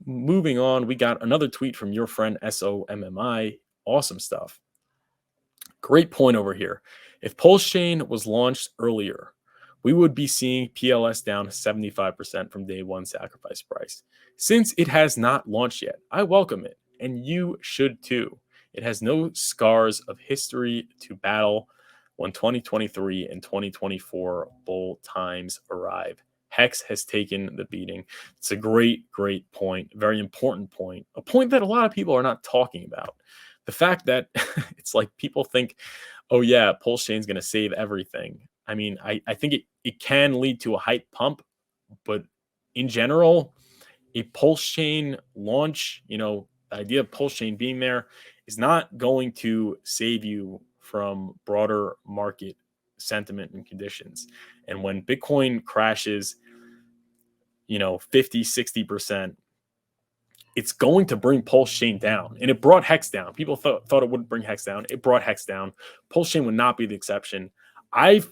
moving on, we got another tweet from your friend SOMMI. Awesome stuff. Great point over here. If Pulsechain was launched earlier, we would be seeing PLS down 75% from day one sacrifice price. Since it has not launched yet, I welcome it, and you should too. It has no scars of history to battle when 2023 and 2024 bull times arrive. Hex has taken the beating. It's a great, great point, very important point, a point that a lot of people are not talking about. The fact that it's like people think, oh yeah, Pulsechain's going to save everything. I mean, I think it can lead to a hype pump, but in general, a Pulsechain launch, the idea of Pulsechain being there is not going to save you from broader market sentiment and conditions. And when Bitcoin crashes, 50, 60%, it's going to bring Pulsechain down. And it brought Hex down. People thought it wouldn't bring Hex down. It brought Hex down. Pulsechain would not be the exception. I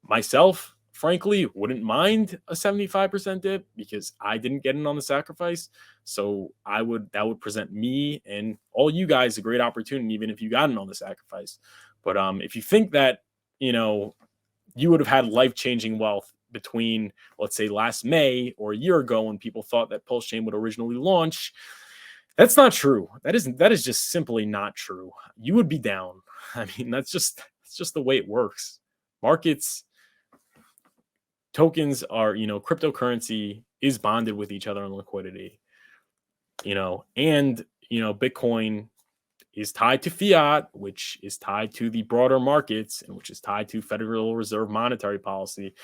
myself, frankly, wouldn't mind a 75% dip because I didn't get in on the sacrifice. So that would present me and all you guys a great opportunity, even if you got in on the sacrifice. But if you think that, you would have had life-changing wealth between, let's say, last May or a year ago when people thought that Pulsechain would originally launch, that's not true. That is just simply not true. You would be down. I mean, that's just the way it works. Markets, tokens are, cryptocurrency is bonded with each other in liquidity, and, Bitcoin is tied to fiat, which is tied to the broader markets and which is tied to Federal Reserve monetary policy.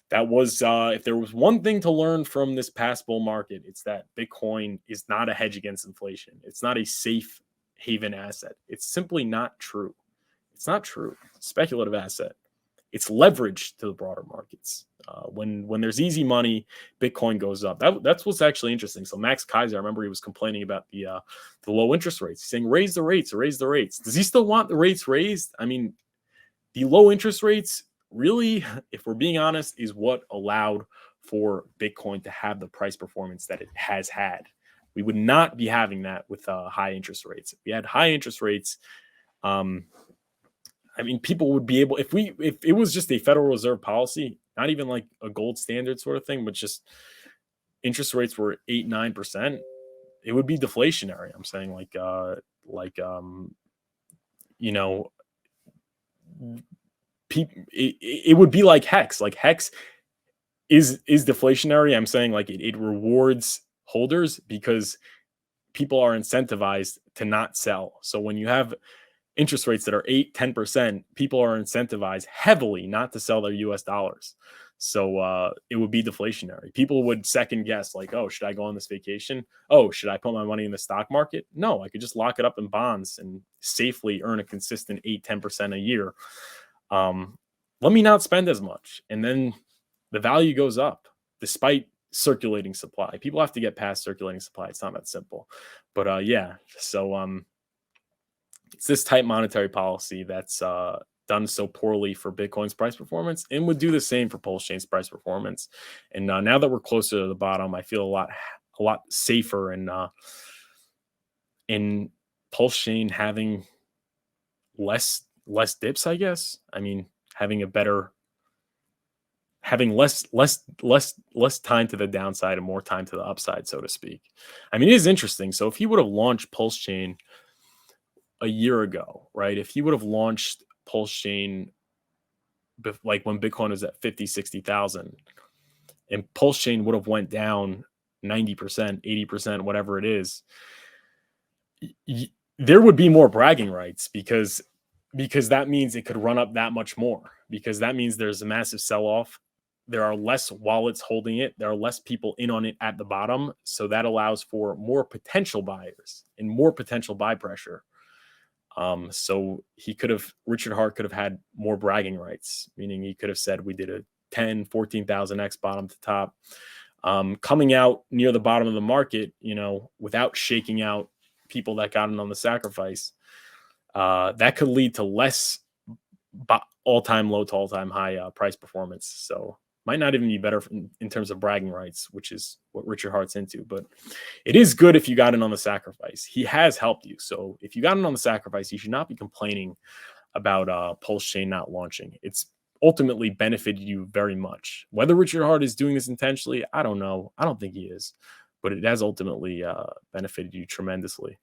That was, if there was one thing to learn from this past bull market, it's that Bitcoin is not a hedge against inflation. It's not a safe haven asset. It's simply not true. It's not true. It's a speculative asset. It's leverage to the broader markets. When there's easy money, Bitcoin goes up. That's what's actually interesting. So Max Kaiser, I remember he was complaining about the low interest rates, saying raise the rates. Does he still want the rates raised? I mean, the low interest rates really, if we're being honest, is what allowed for Bitcoin to have the price performance that it has had. We would not be having that with high interest rates. If we had high interest rates, people would be able, if it was just a Federal Reserve policy, not even like a gold standard sort of thing, but just interest rates were 8-9%, it would be deflationary. I'm saying it would be like Hex. Like Hex is deflationary. I'm saying like it rewards holders because people are incentivized to not sell. So when you have interest rates that are 8-10%, people are incentivized heavily not to sell their US dollars. So it would be deflationary. People would second guess, like, oh, should I go on this vacation? Oh, should I put my money in the stock market? No, I could just lock it up in bonds and safely earn a consistent 8-10% a year. Let me not spend as much. And then the value goes up despite circulating supply. People have to get past circulating supply. It's not that simple. But so it's this tight monetary policy that's done so poorly for Bitcoin's price performance and would do the same for Pulsechain's price performance. And now that we're closer to the bottom, I feel a lot safer in Pulsechain having less dips, I guess. I mean, having less time to the downside and more time to the upside, so to speak. I mean, it is interesting. So if he would have launched Pulsechain a year ago, right? If he would have launched Pulsechain like when Bitcoin was at 50, 60,000 and Pulsechain would have went down 90%, 80%, whatever it is, there would be more bragging rights because that means it could run up that much more, because that means there's a massive sell-off. There are less wallets holding it. There are less people in on it at the bottom. So that allows for more potential buyers and more potential buy pressure. So Richard Hart could have had more bragging rights, meaning he could have said, we did a 10, 14,000x bottom to top, coming out near the bottom of the market, without shaking out people that got in on the sacrifice. That could lead to less all-time low to all-time high price performance. So Might not even be better in terms of bragging rights, which is what Richard Hart's into. But it is good if you got in on the sacrifice. He has helped you. So if you got in on the sacrifice, you should not be complaining about Pulsechain not launching. It's ultimately benefited you very much. Whether Richard Hart is doing this intentionally, I don't know. I don't think he is, but it has ultimately benefited you tremendously.